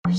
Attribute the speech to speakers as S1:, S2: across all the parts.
S1: Hello,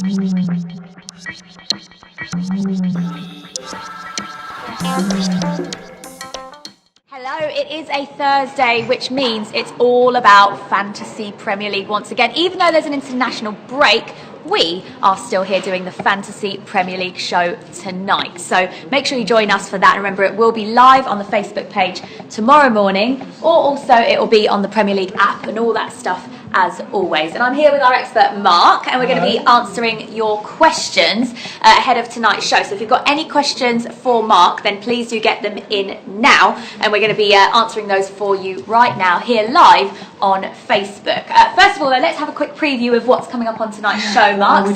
S1: it is a Thursday, which means it's all about Fantasy Premier League once again. Even though there's an international break, we are still here doing the Fantasy Premier League show tonight. So make sure you join us for that. And remember, it will be live on the Facebook page tomorrow morning, or also it will be on the Premier League app and all that stuff as always. And I'm here with our expert Mark, and we're going to be answering your questions ahead of tonight's show. So if you've got any questions for Mark, then please do get them in now, and we're going to be answering those for you right now here live on Facebook. First of all, though, let's have a quick preview of what's coming up on tonight's show, Mark.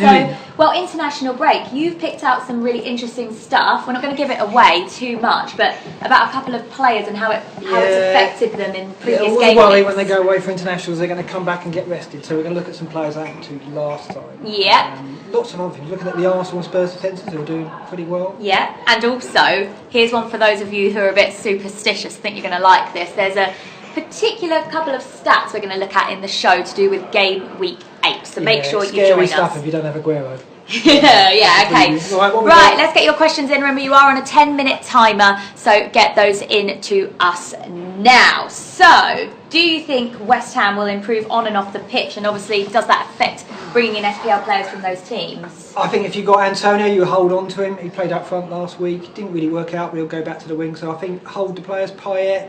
S1: Well, international break, you've picked out some really interesting stuff. We're not going to give it away too much, but about a couple of players and how it's affected them in previous games.
S2: Worry when they go away for internationals, they're going to come back and get rested. So we're going to look at some players that happened to last time.
S1: Yeah.
S2: Lots of other things. Looking at the Arsenal and Spurs defences, who are doing pretty well.
S1: Yeah, and also, here's one for those of you who are a bit superstitious. I think you're going to like this. There's a particular couple of stats we're going to look at in the show to do with game week 8. So make sure you join us.
S2: Scary stuff if you don't have Aguero.
S1: Yeah, okay. Right, let's get your questions in. Remember, you are on a 10-minute timer, so get those in to us now. So, do you think West Ham will improve on and off the pitch? And obviously, does that affect bringing in FPL players from those teams?
S2: I think if you got Antonio, you hold on to him. He played up front last week. Didn't really work out, but he'll go back to the wing. So I think hold the players. Payet,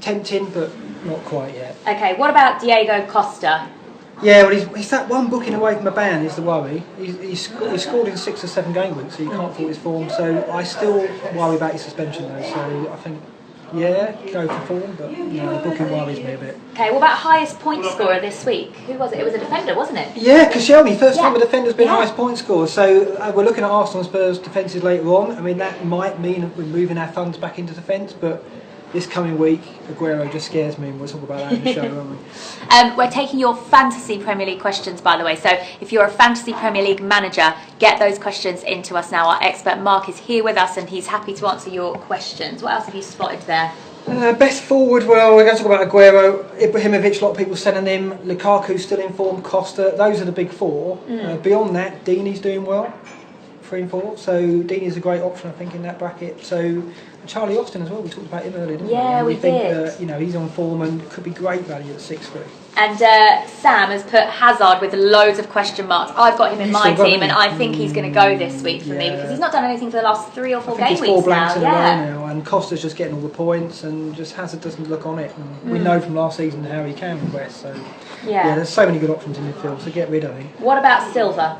S2: tempting, but not quite yet.
S1: Okay, what about Diego Costa?
S2: Yeah, well, he's that one booking away from a ban is the worry. He scored in 6 or 7 game weeks, so you can't fault his form. So I still worry about his suspension though. So I think, go for form, but the booking worries me a bit.
S1: Okay, what about highest point scorer this week? Who was it? It was a defender, wasn't it?
S2: Yeah, Koscielny, first time a defender's been highest point scorer. So we're looking at Arsenal and Spurs defences later on. I mean, that might mean we're moving our funds back into defence, but this coming week, Aguero just scares me, and we'll talk about that in the show, won't we?
S1: We're taking your Fantasy Premier League questions, by the way. So if you're a Fantasy Premier League manager, get those questions into us now. Our expert Mark is here with us, and he's happy to answer your questions. What else have you spotted there?
S2: Best forward, well, we're going to talk about Aguero, Ibrahimovic, a lot of people selling him, Lukaku still in form, Costa, those are the big four. Beyond that, Deeney's doing well, 3 and 4, so Deeney's a great option, I think, in that bracket. So Charlie Austin as well, we talked about him earlier, didn't we?
S1: Yeah, we did.
S2: Think he's on form and could be great value at 6-3.
S1: And Sam has put Hazard with loads of question marks. I've got him in my team, and I think he's going to go this week for me because he's not done anything for the last 3 or 4 game weeks now.
S2: He's 4 blanks in a row now, and Costa's just getting all the points, and just Hazard doesn't look on it. And we know from last season how he can progress. So there's so many good options in midfield, so get rid of him.
S1: What about Silva?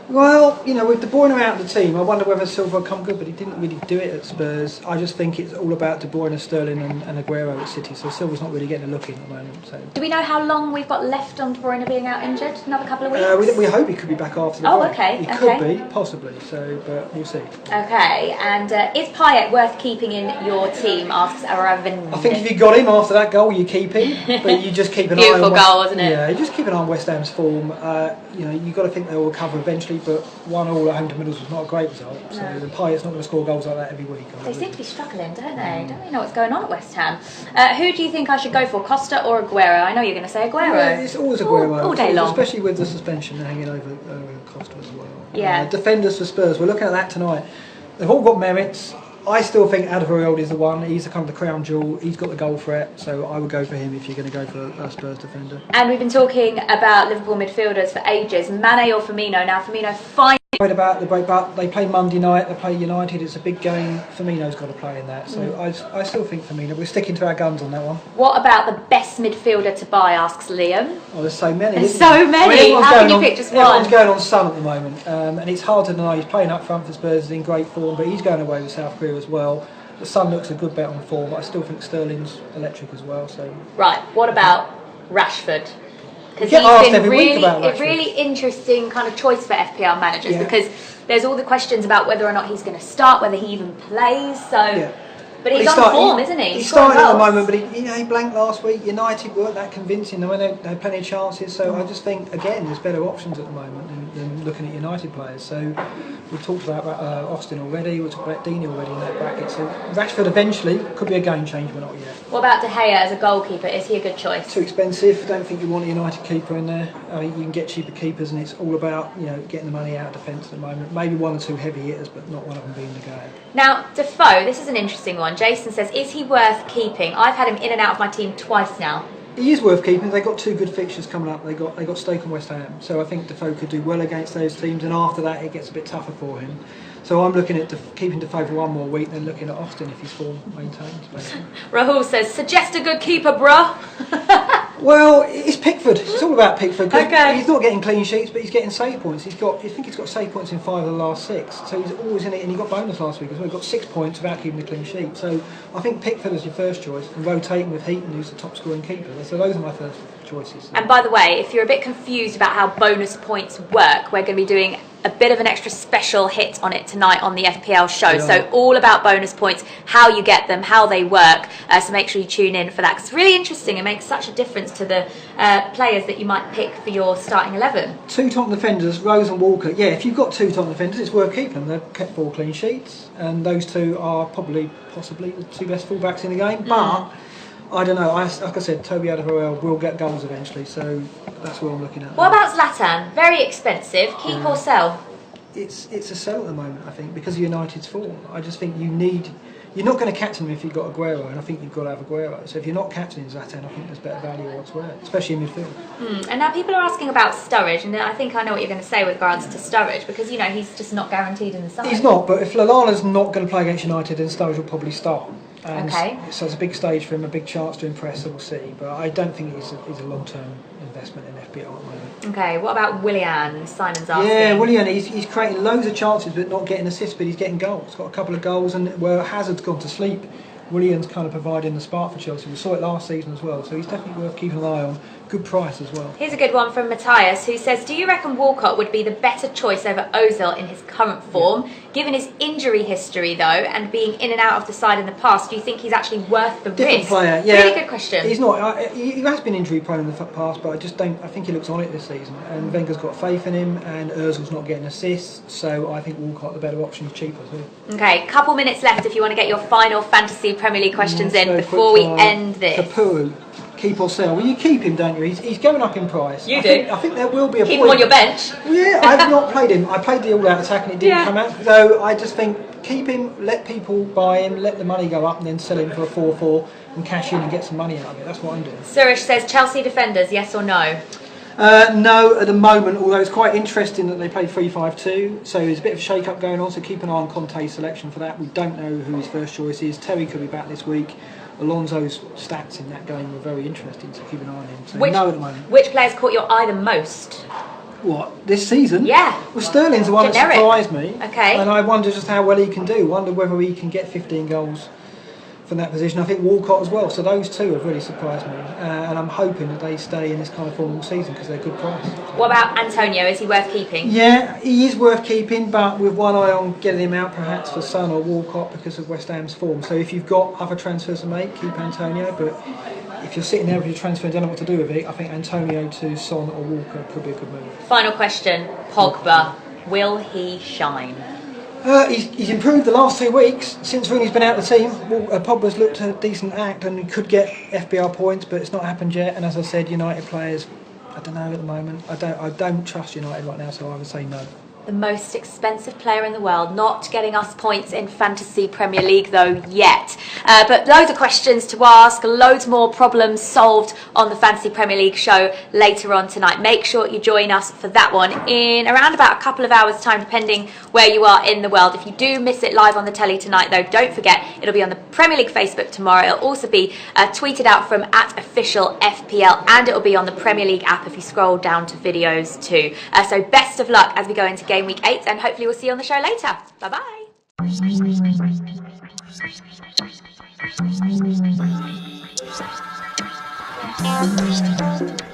S2: Well, with De Bruyne out of the team, I wonder whether Silva will come good, but he didn't really do it at Spurs. I just think it's all about De Bruyne, Sterling and Aguero at City, so Silva's not really getting a look in at the moment. So. Do
S1: we know how long we've got left on De Bruyne being out injured? Another couple of weeks?
S2: We hope he could be back after the break.
S1: Okay.
S2: He could be, possibly, but we'll see.
S1: Okay, and is Payet worth keeping in your team, asks Aravind.
S2: I think if you got him after that goal, you keep him, but you just keep an eye on
S1: Beautiful goal, wasn't it?
S2: Yeah, you just keep an eye on West Ham's form. You've got to think they'll recover eventually, but 1-1 at home to Middlesbrough was not a great result. So the Payet's not going to score goals like that every week.
S1: They seem to be struggling, don't they? Don't really know what's going on at West Ham. Who do you think I should go for, Costa or Aguero? I know you're going to say Aguero.
S2: Yeah, it's always Aguero.
S1: All day long.
S2: Especially with the suspension hanging over Costa as well.
S1: Yeah.
S2: Defenders for Spurs, we're looking at that tonight. They've all got merits. I still think Alderweireld is the one. He's the kind of the crown jewel. He's got the goal threat, so I would go for him if you're going to go for a Spurs defender.
S1: And we've been talking about Liverpool midfielders for ages. Mane or Firmino? Now Firmino finally.
S2: About the break, but they play Monday night. They play United. It's a big game. Firmino's got to play in that, so I still think Firmino. We're sticking to our guns on that one.
S1: What about the best midfielder to buy? Asks Liam.
S2: Oh, there's so many.
S1: There's so many. How can you pick just one?
S2: Everyone's going on Son at the moment, and it's hard to deny. He's playing up front for Spurs. He's in great form, but he's going away with South Korea as well. The Son looks a good bet on form, but I still think Sterling's electric as well. So
S1: right. What about Rashford? Because
S2: he's
S1: been really interesting kind of choice for FPL managers because there's all the questions about whether or not he's going to start, whether he even plays. So, but he's on form, isn't he?
S2: He's starting at the moment, but he blanked last week. United weren't that convincing. They had plenty of chances. So I just think again, there's better options at the moment than looking at United players. So We've talked about Austin already, we've talked about Deeney already in that bracket. So Rashford eventually could be a game changer, but not yet.
S1: What about De Gea as a goalkeeper? Is he a good choice?
S2: Too expensive. I don't think you want a United keeper in there. You can get cheaper keepers, and it's all about getting the money out of defence at the moment. Maybe one or two heavy hitters, but not one of them being De Gea.
S1: Now, Defoe, this is an interesting one. Jason says, is he worth keeping? I've had him in and out of my team twice now.
S2: He is worth keeping. They've got two good fixtures coming up. They got Stoke and West Ham, so I think Defoe could do well against those teams. And after that, it gets a bit tougher for him. So I'm looking at keeping Defoe for one more week, then looking at Austin if his form maintains.
S1: Rahul says, suggest a good keeper, bruh.
S2: Well, it's Pickford. It's all about Pickford.
S1: Okay.
S2: He's not getting clean sheets, but he's getting save points. I think he's got save points in 5 of the last 6. So he's always in it, and he got bonus last week as well. He got 6 points without keeping the clean sheet. So I think Pickford is your first choice, and rotating with Heaton, who's the top scoring keeper. So those are my first choices.
S1: And by the way, if you're a bit confused about how bonus points work, we're going to be doing a bit of an extra special hit on it tonight on the FPL show. Yeah. So all about bonus points, how you get them, how they work. So make sure you tune in for that, because it's really interesting. It makes such a difference to the players that you might pick for your starting 11.
S2: 2 top defenders, Rose and Walker. Yeah, if you've got 2 top defenders, it's worth keeping them. They've kept 4 clean sheets, and those 2 are possibly the 2 best fullbacks in the game. But I don't know. Like I said, Toby Alderweireld will get goals eventually, so that's what I'm looking at.
S1: What about Zlatan? Very expensive. Keep or sell?
S2: It's a sell at the moment, I think, because of United's form. I just think you're not going to captain him if you've got Aguero, and I think you've got to have Aguero. So if you're not captaining Zlatan, I think there's better value elsewhere, especially in midfield.
S1: And now people are asking about Sturridge, and I think I know what you're going to say with regards to Sturridge, because he's just not guaranteed in the side.
S2: He's not, but if Lallana's not going to play against United, then Sturridge will probably start.
S1: Okay.
S2: So it's a big stage for him, a big chance to impress, so we'll see. But I don't think he's a long-term investment in FPL at the moment.
S1: Okay, what about Willian? Simon's asking.
S2: Yeah, Willian, he's creating loads of chances but not getting assists, but he's getting goals. He's got a couple of goals, and where Hazard's gone to sleep, Willian's kind of providing the spark for Chelsea. We saw it last season as well, so he's definitely worth keeping an eye on. Good price as well.
S1: Here's a good one from Matthias, who says, do you reckon Walcott would be the better choice over Ozil in his current form? Yeah. Given his injury history, though, and being in and out of the side in the past, do you think he's actually worth the
S2: Different
S1: risk?
S2: Player, yeah.
S1: Really good question.
S2: He's not. He has been injury prone in the past, but I just don't. I think he looks on it this season. And Wenger's got faith in him, and Ozil's not getting assists, so I think Walcott the better option. He's cheaper too.
S1: Okay, couple minutes left if you want to get your final fantasy Premier League questions in before we end this.
S2: Kapuru. Keep or sell? Well, you keep him, don't you? He's going up in price.
S1: You do.
S2: I think there will be a
S1: keep
S2: point.
S1: him on your bench.
S2: Well, yeah, I've not played him. I played the all-out attack and it didn't come out. So I just think keep him, let people buy him, let the money go up, and then sell him for a 4-4 and cash in and get some money out of it. That's what I'm doing.
S1: Surish says Chelsea defenders, yes or no?
S2: No, at the moment, although it's quite interesting that they played 3-5-2, so there's a bit of shake-up going on, so keep an eye on Conte's selection for that. We don't know who his first choice is. Terry could be back this week. Alonso's stats in that game were very interesting, so keep an eye on him. So no at the moment.
S1: Which players caught your eye the most?
S2: What, this season?
S1: Yeah.
S2: Well, Sterling's the one that surprised me.
S1: Okay.
S2: And I wonder just how well he can do. Wonder whether he can get 15 goals from that position. I think Walcott as well. So those 2 have really surprised me. And I'm hoping that they stay in this kind of form all season because they're good price.
S1: What about Antonio? Is he worth keeping?
S2: Yeah, he is worth keeping, but with one eye on getting him out perhaps for Son or Walcott because of West Ham's form. So if you've got other transfers to make, keep Antonio. But if you're sitting there with your transfer and don't know what to do with it, I think Antonio to Son or Walker could be a good move.
S1: Final question, Pogba. Will he shine?
S2: He's improved the last 2 weeks since Rooney's been out of the team. Pogba's looked a decent act and he could get FBR points, but it's not happened yet. And as I said, United players, I don't know at the moment. I don't trust United right now, so I would say no.
S1: The most expensive player in the world, not getting us points in Fantasy Premier League though yet. But loads of questions to ask, loads more problems solved on the Fantasy Premier League show later on tonight. Make sure you join us for that one in around about a couple of hours time, depending where you are in the world. If you do miss it live on the telly tonight though, don't forget it'll be on the Premier League Facebook tomorrow. It'll also be tweeted out from @officialFPL, and it'll be on the Premier League app if you scroll down to videos too. So best of luck as we go into Game Week 8, and hopefully we'll see you on the show later. Bye bye.